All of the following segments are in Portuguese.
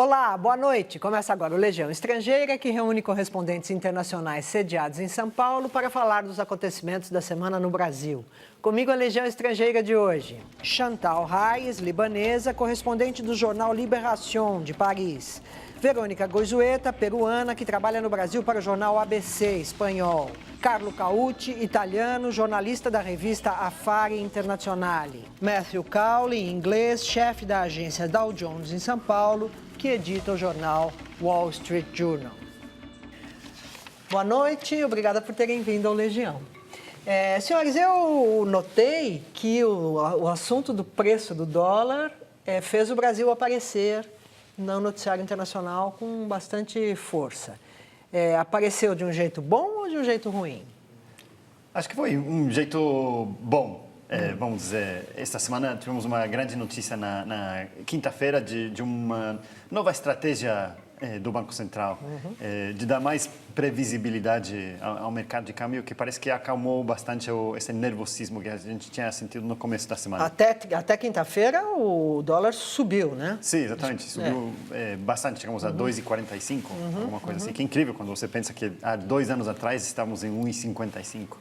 Olá, boa noite. Começa agora o Legião Estrangeira, que reúne correspondentes internacionais sediados em São Paulo para falar dos acontecimentos da semana no Brasil. Comigo a Legião Estrangeira de hoje. Chantal Reis, libanesa, correspondente do jornal Libération, de Paris. Verônica Goizueta, peruana, que trabalha no Brasil para o jornal ABC, espanhol. Carlo Cauti, italiano, jornalista da revista Affari Internazionale. Matthew Cowley, inglês, chefe da agência Dow Jones em São Paulo, que edita o jornal Wall Street Journal. Boa noite, obrigada por terem vindo ao Legião. Senhores, eu notei que o assunto do preço do dólar fez o Brasil aparecer no noticiário internacional com bastante força. Apareceu de um jeito bom ou de um jeito ruim? Acho que foi um jeito bom. Vamos dizer, esta semana tivemos uma grande notícia na quinta-feira de uma nova estratégia do Banco Central, de dar mais previsibilidade ao mercado de câmbio, que parece que acalmou bastante esse nervosismo que a gente tinha sentido no começo da semana. Até quinta-feira o dólar subiu, né? Sim, exatamente. Subiu bastante, chegamos a 2,45, alguma coisa assim, que é incrível quando você pensa que há 2 anos atrás estávamos em 1,55.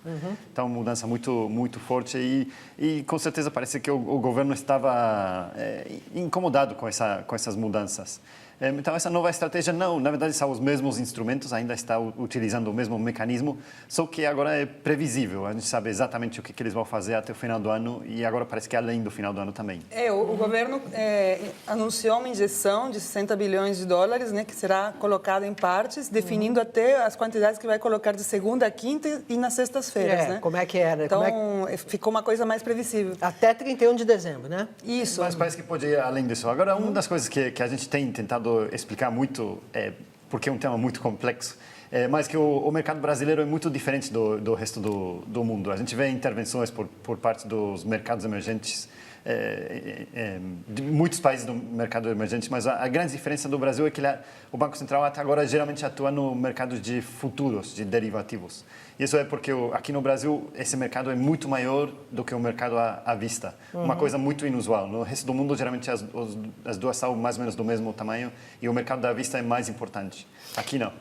Então, mudança muito, muito forte e com certeza parece que o governo estava incomodado com essas mudanças. Então, essa nova estratégia, não, na verdade, são os mesmos instrumentos, ainda está utilizando o mesmo mecanismo, só que agora é previsível. A gente sabe exatamente o que eles vão fazer até o final do ano e agora parece que além do final do ano também. O governo anunciou uma injeção de 60 bilhões de dólares, né, que será colocada em partes, definindo até as quantidades que vai colocar de segunda a quinta e nas sextas-feiras. Né? Como é que era? Então, ficou uma coisa mais previsível. Até 31 de dezembro, né? Isso. Mas parece que pode ir além disso. Agora, uma das coisas que a gente tem tentado explicar muito, porque é um tema muito complexo, mas que o mercado brasileiro é muito diferente do resto do mundo. A gente vê intervenções por parte dos mercados emergentes, de muitos países do mercado emergente, mas a grande diferença do Brasil é que o Banco Central até agora geralmente atua no mercado de futuros, de derivativos. Isso é porque aqui no Brasil esse mercado é muito maior do que o mercado à vista. Uma coisa muito inusual. No resto do mundo, geralmente as duas são mais ou menos do mesmo tamanho e o mercado à vista é mais importante. Aqui não.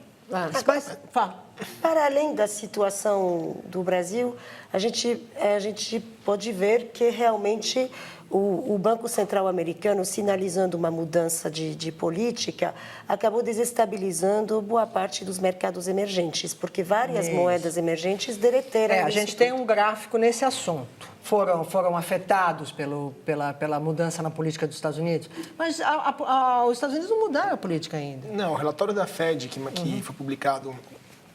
Fala. Para além da situação do Brasil, a gente pode ver que realmente o Banco Central americano, sinalizando uma mudança de política, acabou desestabilizando boa parte dos mercados emergentes, porque várias moedas emergentes derreteram. A gente tem um gráfico nesse assunto. Foram afetados pela mudança na política dos Estados Unidos, mas os Estados Unidos não mudaram a política ainda. Não, o relatório da FED, que foi publicado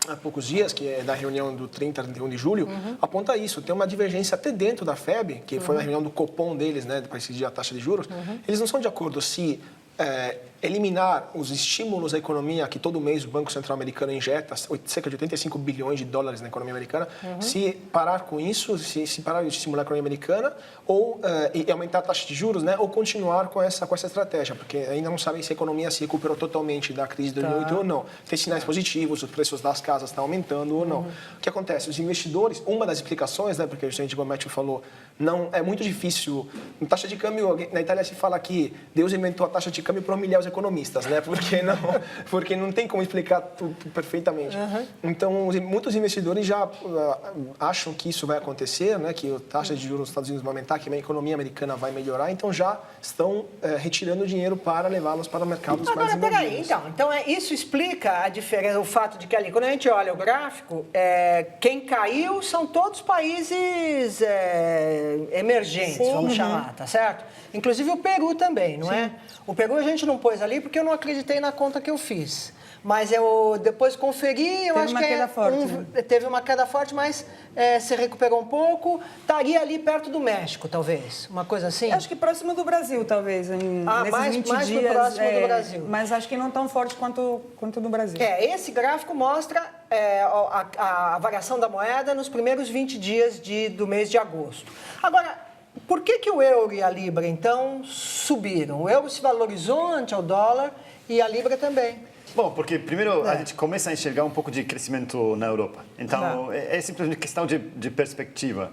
há poucos dias, que é da reunião do 30 a 31 de julho, aponta isso. Tem uma divergência até dentro da FEB, que foi na reunião do Copom deles, né, para decidir a taxa de juros. Eles não são de acordo se eliminar os estímulos à economia que todo mês o Banco Central americano injeta, cerca de 85 bilhões de dólares na economia americana, se parar com isso, se parar de estimular a economia americana, ou e aumentar a taxa de juros, né, ou continuar com essa estratégia, porque ainda não sabem se a economia se recuperou totalmente da crise de 2008 ou não. Tem sinais positivos, os preços das casas estão aumentando ou não. O que acontece? Os investidores, uma das explicações, né, porque justamente como o Matthew falou, não é muito difícil. Na taxa de câmbio, na Itália se fala que Deus inventou a taxa de câmbio para humilhar os economistas, né? Porque não tem como explicar tudo perfeitamente. Então, muitos investidores já acham que isso vai acontecer, né? Que a taxa de juros nos Estados Unidos vai aumentar, que a economia americana vai melhorar, então já estão retirando dinheiro para levá-los para mercados mais envolvidos. Então isso explica a diferença, o fato de que ali, quando a gente olha o gráfico, quem caiu são todos países emergentes, vamos chamar, tá certo? Inclusive o Peru também, não é? O Peru a gente não pôs ali porque eu não acreditei na conta que eu fiz. Mas eu depois conferi, eu acho que teve uma queda forte, mas se recuperou um pouco. Estaria ali perto do México, talvez. Uma coisa assim? Eu acho que próximo do Brasil, talvez. Mais 20 dias, próximo do Brasil. Mas acho que não tão forte quanto no Brasil. Esse gráfico mostra a variação da moeda nos primeiros 20 dias do mês de agosto. Agora, por que o euro e a libra, então, subiram? O euro se valorizou ante ao dólar e a libra também. Bom, porque primeiro a gente começa a enxergar um pouco de crescimento na Europa. Então, é simplesmente questão de perspectiva.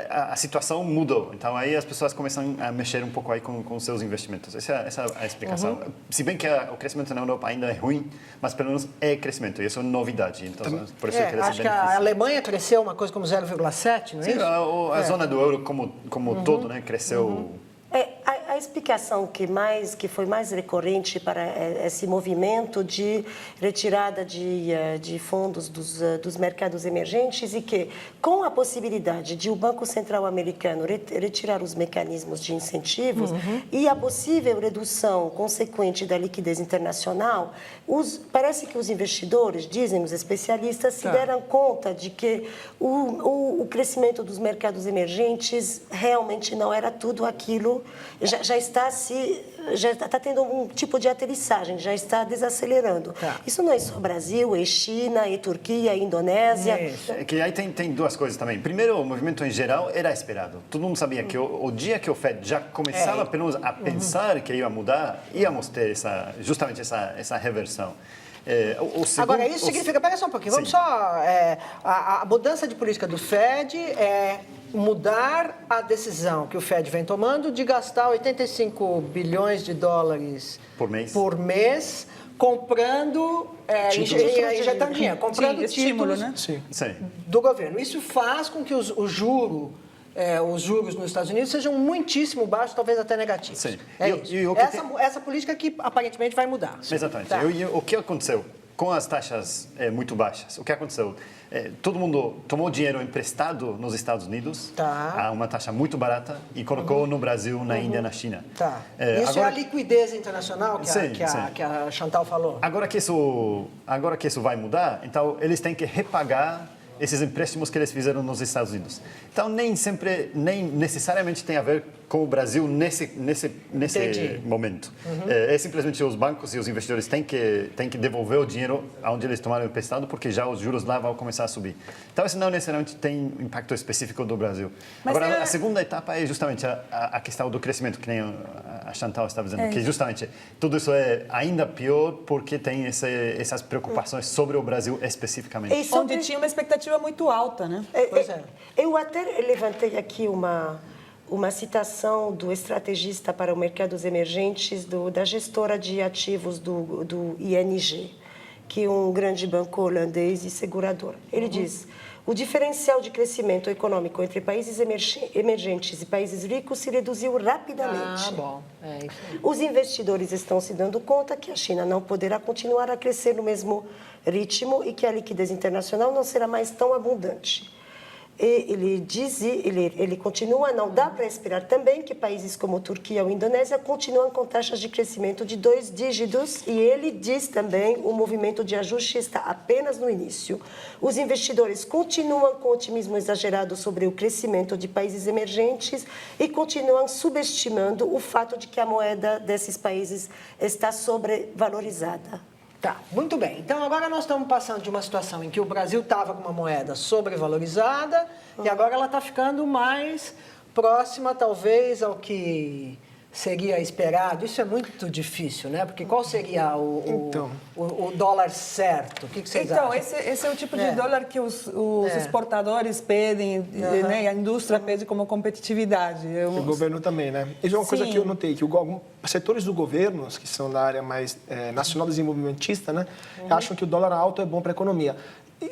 A situação mudou. Então, aí as pessoas começam a mexer um pouco aí com seus investimentos. Essa é a explicação. Se bem que o crescimento na Europa ainda é ruim, mas pelo menos é crescimento. E isso é novidade. Então, por isso que acho que a Alemanha cresceu uma coisa como 0,7, não é isso? A zona do euro como todo, né, cresceu... A explicação que foi mais recorrente para esse movimento de retirada de fundos dos mercados emergentes e que, com a possibilidade de o Banco Central americano retirar os mecanismos de incentivos e a possível redução consequente da liquidez internacional, parece que os investidores, dizem os especialistas, se deram conta de que o crescimento dos mercados emergentes realmente não era tudo aquilo, já está tendo um tipo de aterrissagem, já está desacelerando. Isso não é só Brasil, é China, é Turquia, é Indonésia. É que aí tem duas coisas também. Primeiro, o movimento em geral era esperado. Todo mundo sabia que o dia que o Fed já começava pelo menos a pensar que ia mudar, íamos ter justamente essa reversão. Agora, isso significa... Pera só um pouquinho, vamos só... a mudança de política do Fed é mudar a decisão que o Fed vem tomando de gastar 85 bilhões de dólares por mês comprando, injetando dinheiro, comprando títulos, né? do governo. Isso faz com que os juros nos Estados Unidos sejam muitíssimo baixos, talvez até negativos. Sim. Essa política que aparentemente vai mudar. Exatamente. E o que aconteceu com as taxas muito baixas? O que aconteceu? Todo mundo tomou dinheiro emprestado nos Estados Unidos a uma taxa muito barata e colocou no Brasil, na Índia, na China. Isso agora, é a liquidez internacional que a Chantal falou. Agora que isso vai mudar, então eles têm que repagar esses empréstimos que eles fizeram nos Estados Unidos. Então, nem necessariamente tem a ver com o Brasil nesse momento. É simplesmente os bancos e os investidores têm que devolver o dinheiro onde eles tomaram emprestado, porque já os juros lá vão começar a subir. Então, isso não necessariamente tem impacto específico do Brasil. Agora, a segunda etapa é justamente a questão do crescimento, que nem a Chantal estava dizendo, que justamente tudo isso é ainda pior porque tem essas preocupações sobre o Brasil especificamente. Onde tinha uma expectativa muito alta, né? Eu até levantei aqui uma citação do estrategista para os mercados emergentes, da gestora de ativos do ING, que é um grande banco holandês e segurador. Ele diz: o diferencial de crescimento econômico entre países emergentes e países ricos se reduziu rapidamente. Os investidores estão se dando conta que a China não poderá continuar a crescer no mesmo ritmo e que a liquidez internacional não será mais tão abundante. Ele continua, não dá para esperar também que países como Turquia ou Indonésia continuam com taxas de crescimento de 2 dígitos e ele diz também o movimento de ajuste está apenas no início. Os investidores continuam com otimismo exagerado sobre o crescimento de países emergentes e continuam subestimando o fato de que a moeda desses países está sobrevalorizada. Muito bem. Então, agora nós estamos passando de uma situação em que o Brasil estava com uma moeda sobrevalorizada e agora ela está ficando mais próxima, talvez, ao que seria esperado. Isso é muito difícil, né? Porque qual seria o dólar certo? O que vocês acham? Esse é o tipo de dólar que os exportadores pedem, né? E a indústria pede como competitividade. O governo também, né? Isso é uma coisa que eu notei, que alguns setores do governo, que são da área mais nacional desenvolvimentista, né? Acham que o dólar alto é bom para a economia.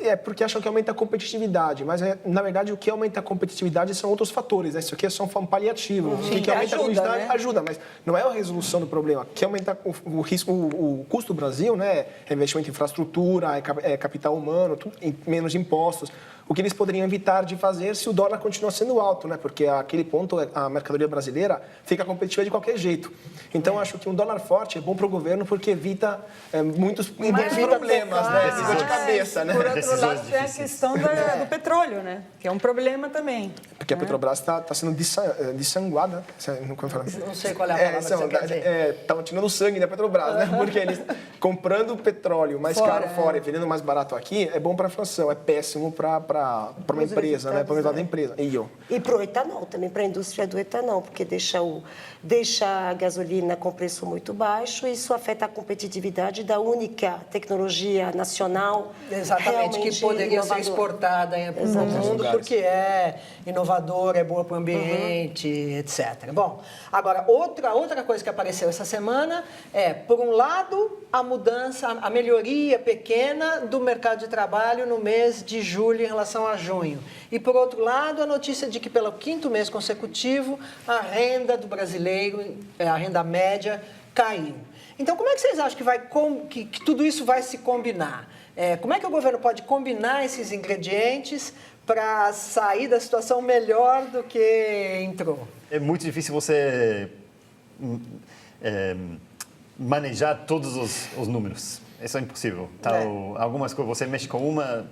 É porque acham que aumenta a competitividade, mas na verdade o que aumenta a competitividade são outros fatores, né? Isso aqui é só um paliativo. O que aumenta a competitividade ajuda, mas não é a resolução do problema. O que aumenta o risco, o custo do Brasil, né? É investimento em infraestrutura, é capital humano, menos impostos. O que eles poderiam evitar de fazer se o dólar continua sendo alto, né? Porque àquele ponto a mercadoria brasileira fica competitiva de qualquer jeito. Então acho que um dólar forte é bom para o governo porque evita muitos problemas, né? Dor de cabeça, né? Por outro lado, tem a questão do petróleo, né? Que é um problema também. porque a Petrobras está sendo dissanguada. Não sei qual é a palavra que você quer dizer. Estão tirando sangue da Petrobras, né? Porque eles comprando petróleo mais caro fora e vendendo mais barato aqui, é bom para a inflação, é péssimo para uma empresa, né? Para o resultado da empresa. E para o etanol, também para a indústria do etanol, porque deixa a gasolina com preço muito baixo, e isso afeta a competitividade da única tecnologia nacional. Exatamente, que poderia ser exportada para o mundo, porque é inovadora, é boa para o ambiente, etc. Bom, agora, outra coisa que apareceu essa semana é, por um lado, a mudança, a melhoria pequena do mercado de trabalho no mês de julho em relação a junho. E, por outro lado, a notícia de que, pelo 5º mês consecutivo, a renda do brasileiro, a renda média, caiu. Então, como é que vocês acham que tudo isso vai se combinar? Como é que o governo pode combinar esses ingredientes para sair da situação melhor do que entrou? É muito difícil você manejar todos os números. Isso é impossível. Então, algumas coisas, você mexe com uma,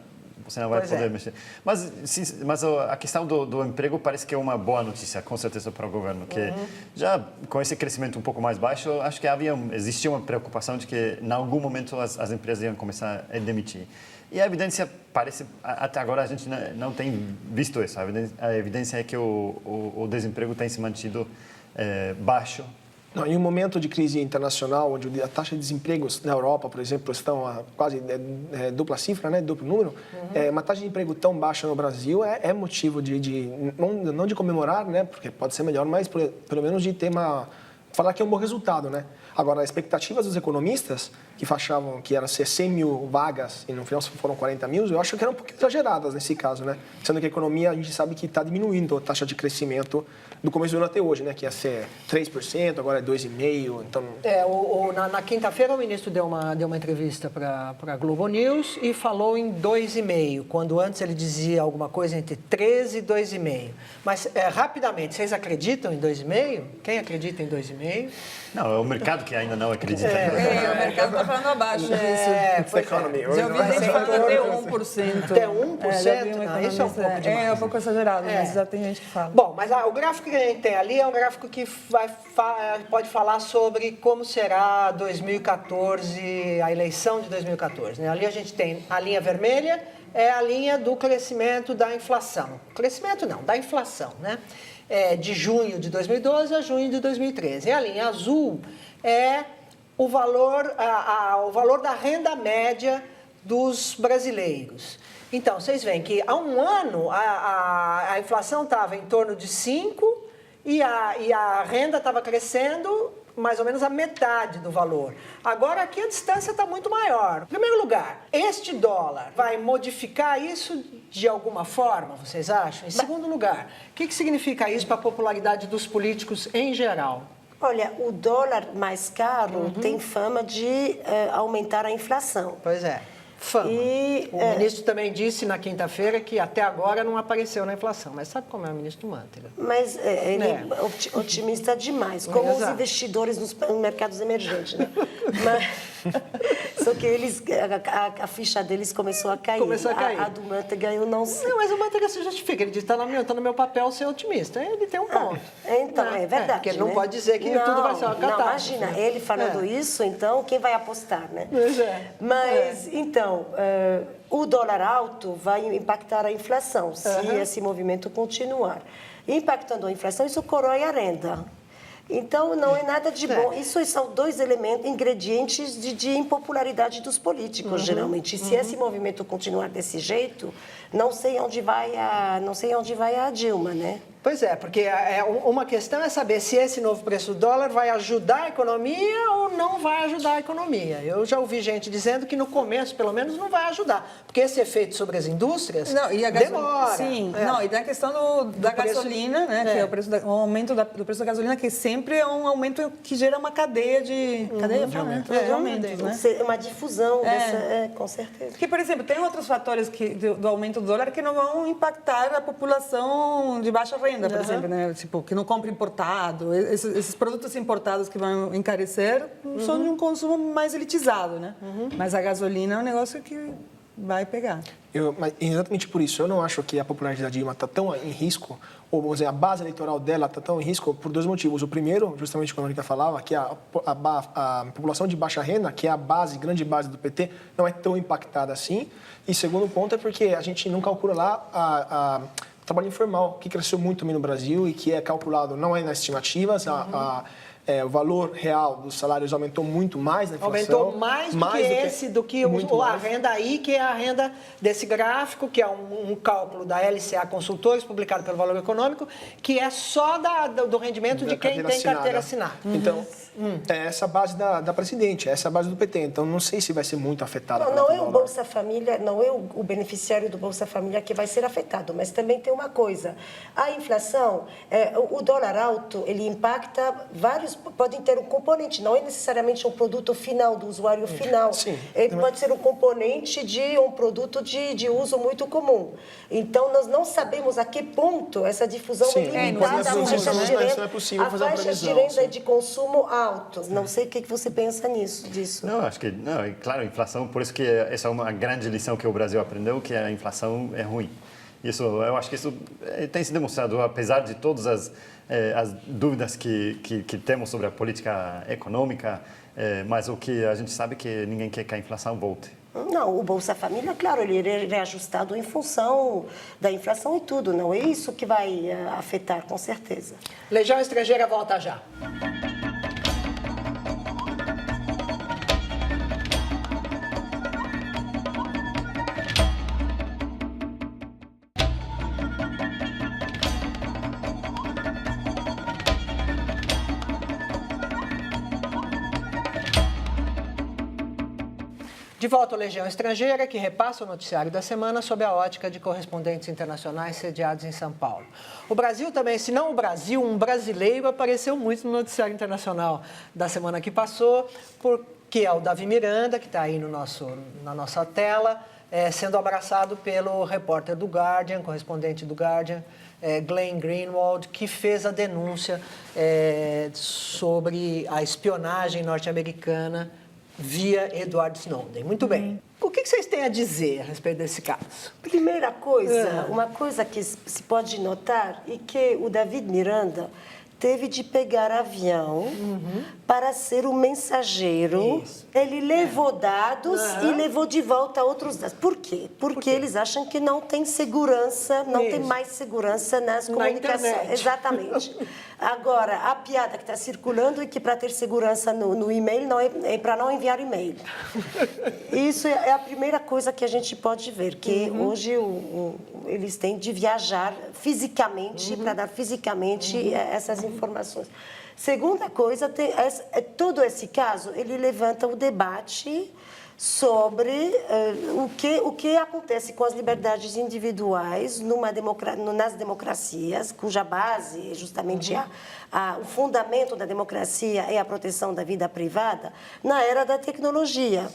você não vai poder mexer. Mas a questão do emprego parece que é uma boa notícia, com certeza, para o governo. Que já com esse crescimento um pouco mais baixo, acho que existia uma preocupação de que, em algum momento, as empresas iam começar a demitir. E a evidência parece, até agora, a gente não tem visto isso. A evidência é que o desemprego tem se mantido baixo. Em um momento de crise internacional, onde a taxa de desemprego na Europa, por exemplo, estão a quase dupla cifra, né, duplo número, uma taxa de emprego tão baixa no Brasil é motivo não de comemorar, né, porque pode ser melhor, mas pelo menos de ter falar que é um bom resultado, né? Agora, as expectativas dos economistas, que achavam que eram 100 mil vagas e no final foram 40 mil, eu acho que eram um pouco exageradas nesse caso, né? Sendo que a economia, a gente sabe que está diminuindo a taxa de crescimento do começo do ano até hoje, né? Que ia ser 3%, agora é 2,5%, então... Na quinta-feira o ministro deu uma entrevista para a Globo News e falou em 2,5%, quando antes ele dizia alguma coisa entre 13% e 2,5%. Mas, rapidamente, vocês acreditam em 2,5%? Quem acredita em 2,5%? Não, é o mercado que ainda não acredita. O mercado está falando abaixo disso. Já ouvi gente falando até 1%. Até 1%? Isso é um pouco demais. É um pouco exagerado, mas já tem gente que fala. Bom, mas o gráfico que a gente tem ali é um gráfico que pode falar sobre como será 2014, a eleição de 2014. Né? Ali a gente tem a linha vermelha, é a linha do crescimento da inflação. Crescimento não, da inflação, né? De junho de 2012 a junho de 2013. E a linha azul é o valor da renda média dos brasileiros. Então, vocês veem que há um ano a inflação estava em torno de 5% e a renda estava crescendo mais ou menos a metade do valor. Agora, aqui a distância está muito maior. Em primeiro lugar, este dólar vai modificar isso de alguma forma, vocês acham? Em segundo lugar, o que significa isso para a popularidade dos políticos em geral? Olha, o dólar mais caro tem fama de aumentar a inflação. Pois é. Fama. O ministro também disse na quinta-feira que até agora não apareceu na inflação. Mas sabe como é o ministro Manteiga? Mas ele é otimista demais, como os investidores nos mercados emergentes, né? Só que a ficha deles começou a cair. A do Manteiga eu não sei. Não, mas o Manteiga se justifica. Ele diz que está no meu papel ser otimista. Ele tem um ponto. Então, é verdade. Porque ele não pode dizer que tudo vai ser uma catástrofe. Não, imagina, ele falando isso, então, quem vai apostar, né? Pois é. Mas, então, o dólar alto vai impactar a inflação, se esse movimento continuar. Impactando a inflação, isso corrói a renda. Então, não é nada de bom. Isso são dois ingredientes de impopularidade dos políticos, geralmente. E se esse movimento continuar desse jeito, não sei onde vai a Dilma, né? Pois é, porque uma questão é saber se esse novo preço do dólar vai ajudar a economia ou não vai ajudar a economia. Eu já ouvi gente dizendo que no começo, pelo menos, não vai ajudar. Porque esse efeito sobre as indústrias demora. Sim, e tem a questão da gasolina, né? Que é o aumento do preço da gasolina, que sempre é um aumento que gera uma cadeia de aumentos, né? Uma difusão com certeza. Porque, por exemplo, tem outros fatores do aumento do dólar que não vão impactar a população de baixa renda, por exemplo, né? Tipo, que não compra importado. Esses produtos importados que vão encarecer são de um consumo mais elitizado, né? Mas a gasolina é um negócio que vai pegar. Mas exatamente por isso, eu não acho que a popularidade da Dilma está tão em risco, ou vamos dizer, a base eleitoral dela está tão em risco por dois motivos. O primeiro, justamente como a Anitta falava, que a população de baixa renda, que é a base, grande base do PT, não é tão impactada assim. E segundo ponto é porque a gente não calcula lá o trabalho informal, que cresceu muito também no Brasil e que é calculado, não é nas estimativas, o valor real dos salários aumentou muito mais na inflação. Aumentou mais do que a renda aí, que é a renda desse gráfico, que é um cálculo da LCA Consultores, publicado pelo Valor Econômico, que é só do rendimento de quem tem carteira assinada. Então, é essa base da presidente, é essa base do PT. Então, não sei se vai ser muito afetada. Não é o Bolsa Família, não é o beneficiário do Bolsa Família que vai ser afetado, mas também tem uma coisa. A inflação, o dólar alto, ele impacta vários, podem ter um componente, não é necessariamente um produto final, do usuário final. Sim. Ele pode ser um componente de um produto de uso muito comum. Então, nós não sabemos a que ponto essa difusão é limitada não é possível fazer uma faixas de previsão, renda e de consumo altos. Não sei o que você pensa disso. Não, acho que não. É claro, a inflação, por isso que essa é uma grande lição que o Brasil aprendeu, que a inflação é ruim. Isso, eu acho que isso tem se demonstrado, apesar de todas as dúvidas que temos sobre a política econômica, mas o que a gente sabe é que ninguém quer que a inflação volte. Não, o Bolsa Família, claro, ele é reajustado em função da inflação e tudo. Não é isso que vai afetar, com certeza. Legião Estrangeira volta já. De volta ao Legião Estrangeira, que repassa o noticiário da semana sob a ótica de correspondentes internacionais sediados em São Paulo. O Brasil também, se não o Brasil, um brasileiro apareceu muito no noticiário internacional da semana que passou, porque é o Davi Miranda, que está aí na nossa tela, sendo abraçado pelo repórter do Guardian, correspondente do Guardian, Glenn Greenwald, que fez a denúncia sobre a espionagem norte-americana via Edward Snowden. Muito bem. O que vocês têm a dizer a respeito desse caso? Primeira coisa, uma coisa que se pode notar é que o David Miranda teve de pegar avião para ser o mensageiro. Isso. Ele levou dados e levou de volta outros dados. Por quê? Porque eles acham que não tem segurança, não tem mais segurança nas comunicações. Exatamente. Agora, a piada que está circulando é que para ter segurança no e-mail é para não enviar e-mail. Isso é a primeira coisa que a gente pode ver, que hoje eles têm de viajar fisicamente para dar fisicamente essas informações. Segunda coisa, todo esse caso, ele levanta o debate sobre o que acontece com as liberdades individuais nas democracias, cuja base é justamente o fundamento da democracia é a proteção da vida privada, na era da tecnologia.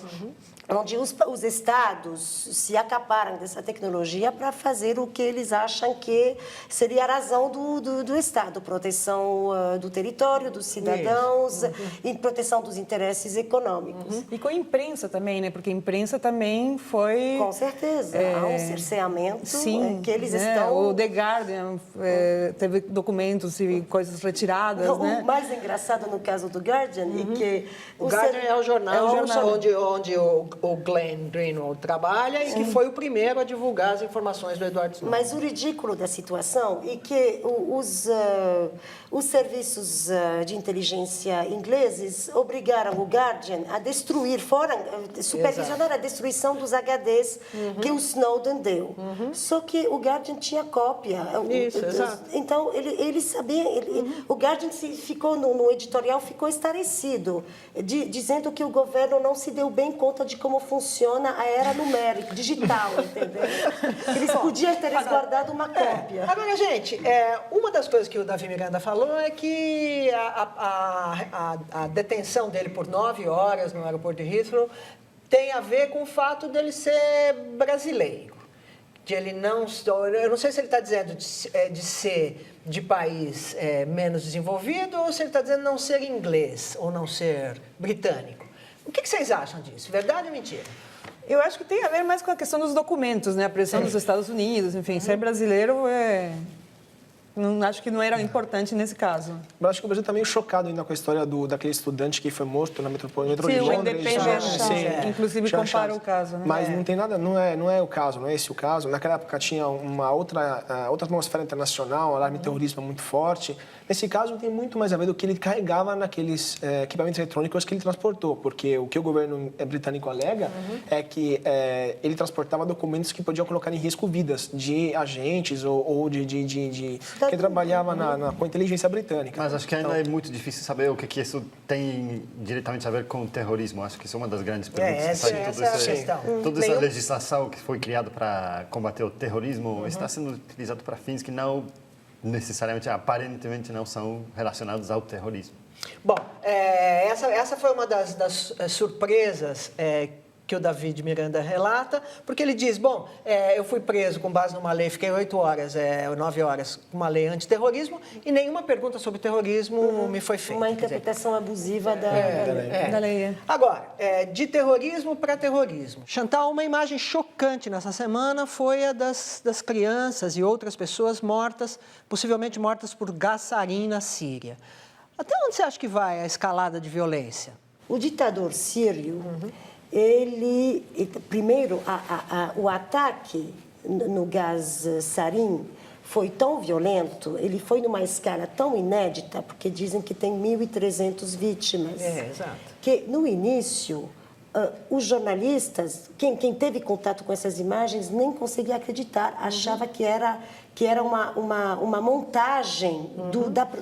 Onde os estados se acaparam dessa tecnologia para fazer o que eles acham que seria a razão do Estado, proteção do território, dos cidadãos e proteção dos interesses econômicos. E com a imprensa também, né? Porque a imprensa também foi... Com certeza, há um cerceamento que eles né? estão... O The Guardian teve documentos e coisas retiradas, né? O mais engraçado no caso do Guardian é que... O Guardian é o jornal onde o Glenn Greenwald trabalha e que foi o primeiro a divulgar as informações do Edward Snowden. Mas o ridículo da situação é que os serviços de inteligência ingleses obrigaram o Guardian a destruir, supervisionar a destruição dos HDs que o Snowden deu. Só que o Guardian tinha cópia. Exato. Então, ele sabia... O Guardian ficou, no editorial, ficou estarrecido, dizendo que o governo não se deu bem conta de como funciona a era numérica, digital, entendeu? Eles podiam ter resguardado uma cópia. Agora, gente, uma das coisas que o Davi Miranda falou é que a detenção dele por 9 horas no aeroporto de Heathrow tem a ver com o fato dele ser brasileiro. De ele não... Eu não sei se ele está dizendo de ser de país menos desenvolvido ou se ele está dizendo não ser inglês ou não ser britânico. O que vocês acham disso? Verdade ou mentira? Eu acho que tem a ver mais com a questão dos documentos, né? A pressão dos Estados Unidos, enfim, ser brasileiro não, acho que não era importante nesse caso. Mas acho que o Brasil está meio chocado ainda com a história daquele estudante que foi morto na metrô de Sim, o Londres. Independent, inclusive compara o caso. Né? Mas não tem nada, não é o caso, não é esse o caso. Naquela época tinha uma outra atmosfera internacional, alarme de terrorismo muito forte. Nesse caso tem muito mais a ver do que ele carregava naqueles equipamentos eletrônicos que ele transportou, porque o que o governo britânico alega é que ele transportava documentos que podiam colocar em risco vidas de agentes ou de quem trabalhava com a inteligência britânica. Mas acho que ainda é muito difícil saber o que isso tem diretamente a ver com o terrorismo. Acho que isso é uma das grandes perguntas. Essa é a questão. Toda essa legislação que foi criada para combater o terrorismo está sendo utilizada para fins que não necessariamente, aparentemente, não são relacionados ao terrorismo. Bom, essa foi uma das surpresas que o David Miranda relata, porque ele diz, bom, eu fui preso com base numa lei, fiquei 8 horas, 9 horas com uma lei antiterrorismo e nenhuma pergunta sobre terrorismo me foi feita. Uma interpretação abusiva da lei. Agora, de terrorismo para terrorismo. Chantal, uma imagem chocante nessa semana foi a das crianças e outras pessoas mortas, possivelmente mortas por gás sarin na Síria. Até onde você acha que vai a escalada de violência? O ditador sírio, ele, primeiro, o ataque no gás sarin foi tão violento, ele foi numa escala tão inédita, porque dizem que tem 1.300 vítimas. Exato. Que no início, os jornalistas, quem teve contato com essas imagens, nem conseguia acreditar, achava que era uma montagem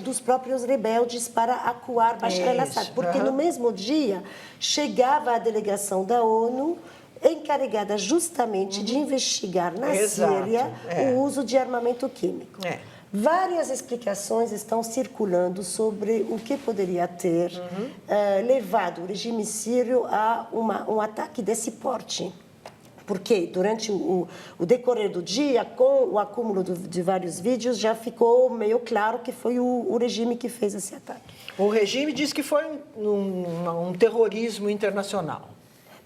dos próprios rebeldes para acuar Bashar al-Assad. Porque no mesmo dia chegava a delegação da ONU encarregada justamente de investigar na Síria o uso de armamento químico. Várias explicações estão circulando sobre o que poderia ter levado o regime sírio a um ataque desse porte. Porque durante o decorrer do dia, com o acúmulo de vários vídeos, já ficou meio claro que foi o regime que fez esse ataque. O regime diz que foi um terrorismo internacional.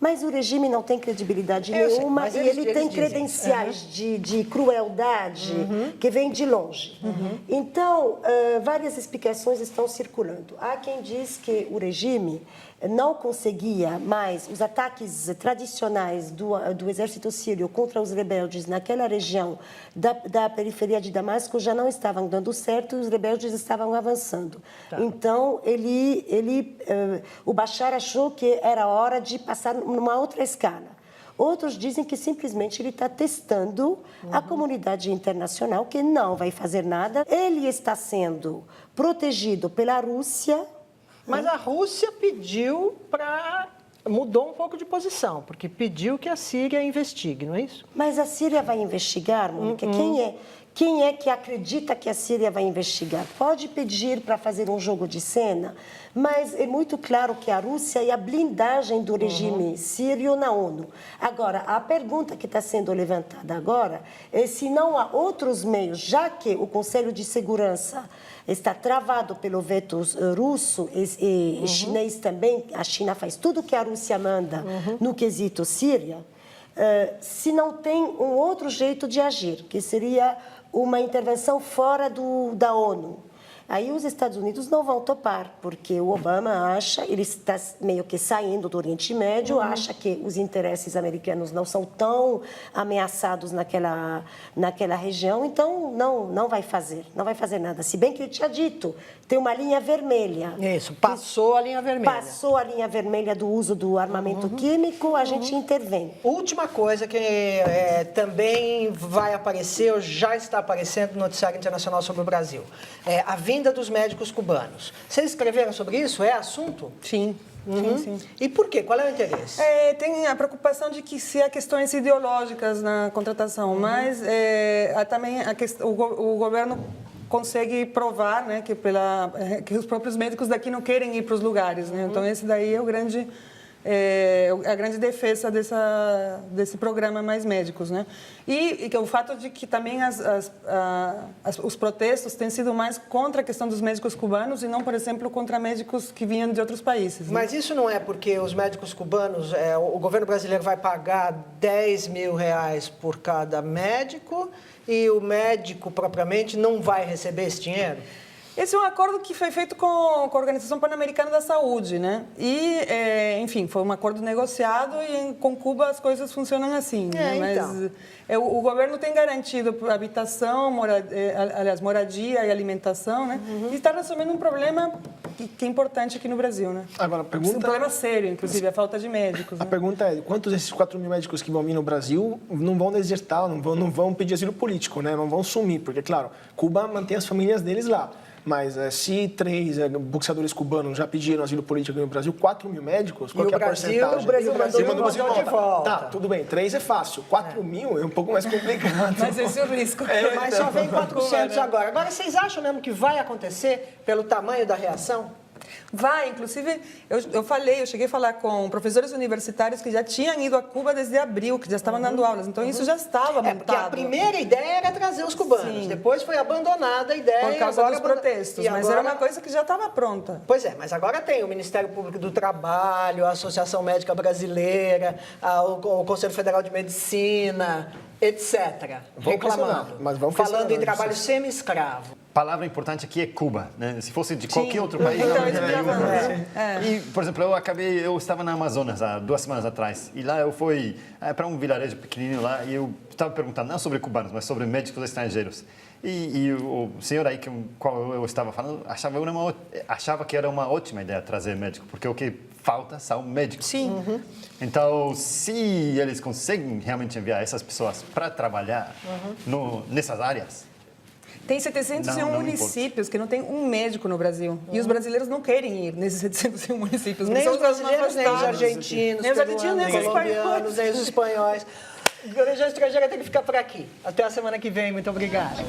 Mas o regime não tem credibilidade nenhuma e ele tem credenciais de crueldade que vêm de longe. Então, várias explicações estão circulando. Há quem diz que o regime não conseguia mais os ataques tradicionais do exército sírio contra os rebeldes naquela região da periferia de Damasco já não estavam dando certo e os rebeldes estavam avançando. Então, o Bashar achou que era hora de passar numa outra escala. Outros dizem que simplesmente ele está testando a comunidade internacional, que não vai fazer nada. Ele está sendo protegido pela Rússia. Mas a Rússia mudou um pouco de posição, porque pediu que a Síria investigue, não é isso? Mas a Síria vai investigar, Mônica? Quem é que acredita que a Síria vai investigar? Pode pedir para fazer um jogo de cena, mas é muito claro que a Rússia é a blindagem do regime sírio na ONU. Agora, a pergunta que está sendo levantada agora é se não há outros meios, já que o Conselho de Segurança está travado pelo veto russo e chinês também, a China faz tudo o que a Rússia manda no quesito Síria, se não tem um outro jeito de agir, que seria uma intervenção fora da ONU. Aí os Estados Unidos não vão topar, porque o Obama ele está meio que saindo do Oriente Médio, acha que os interesses americanos não são tão ameaçados naquela região, então não vai fazer nada. Se bem que ele tinha dito, tem uma linha vermelha. Isso, passou a linha vermelha. Passou a linha vermelha do uso do armamento químico, a gente intervém. Última coisa que também vai aparecer, ou já está aparecendo no noticiário internacional sobre o Brasil, a vinda dos médicos cubanos. Vocês escreveram sobre isso? É assunto? Sim. Sim. E por quê? Qual é o interesse? Tem a preocupação de que se há questões ideológicas na contratação, mas há também o governo consegue provar, né, que os próprios médicos daqui não querem ir para os lugares, né? Então esse daí é o grande a grande defesa desse programa Mais Médicos, né? E que o fato de que também os protestos têm sido mais contra a questão dos médicos cubanos e não, por exemplo, contra médicos que vinham de outros países. Né? Mas isso não é porque os médicos cubanos, o governo brasileiro vai pagar R$10.000 por cada médico e o médico propriamente não vai receber esse dinheiro? Esse é um acordo que foi feito com a Organização Pan-Americana da Saúde, né? E, enfim, foi um acordo negociado e com Cuba as coisas funcionam assim. Né? Mas o governo tem garantido habitação, moradia e alimentação, né? E está resolvendo um problema que é importante aqui no Brasil, né? Agora, a pergunta... Um problema sério, inclusive, a falta de médicos. A pergunta é, quantos desses 4 mil médicos que vão vir no Brasil não vão desertar, não vão pedir asilo político, né? Não vão sumir, porque, claro, Cuba mantém as famílias deles lá. Mas se 3 boxeadores cubanos já pediram asilo político no Brasil, 4 mil médicos, qual que é a porcentagem? O Brasil mandou de volta. Tá, tudo bem, 3 é fácil, 4 mil é um pouco mais complicado. Mas esse é o risco. Mas só vem 400 agora. Agora, vocês acham mesmo que vai acontecer pelo tamanho da reação? Vai, inclusive, eu cheguei a falar com professores universitários que já tinham ido a Cuba desde abril, que já estavam dando aulas, então isso já estava montado. Porque a primeira ideia era trazer os cubanos, Sim. Depois foi abandonada a ideia. Por causa dos protestos, mas era uma coisa que já estava pronta. Pois é, mas agora tem o Ministério Público do Trabalho, a Associação Médica Brasileira, o Conselho Federal de Medicina, etc. Reclamando, mas vamos falando em trabalho semi-escravo. Palavra importante aqui é Cuba, né? Se fosse de qualquer outro país, Então, não isso teria nenhum já problema. é. E, por exemplo, eu estava na Amazonas há 2 semanas atrás e lá eu fui para um vilarejo pequenininho lá e eu estava perguntando não sobre cubanos, mas sobre médicos estrangeiros. E o senhor aí com qual eu estava falando achava que era uma ótima ideia trazer médico, porque o que falta são médicos. Sim. Então, se eles conseguem realmente enviar essas pessoas para trabalhar nessas áreas, tem 701 municípios que não tem um médico no Brasil. E os brasileiros não querem ir nesses 701 municípios. Nem os brasileiros, nem os argentinos, nem os argentinos, nem os colombianos, nem os espanhóis. A Legião Estrangeira tem que ficar por aqui. Até a semana que vem. Muito obrigada.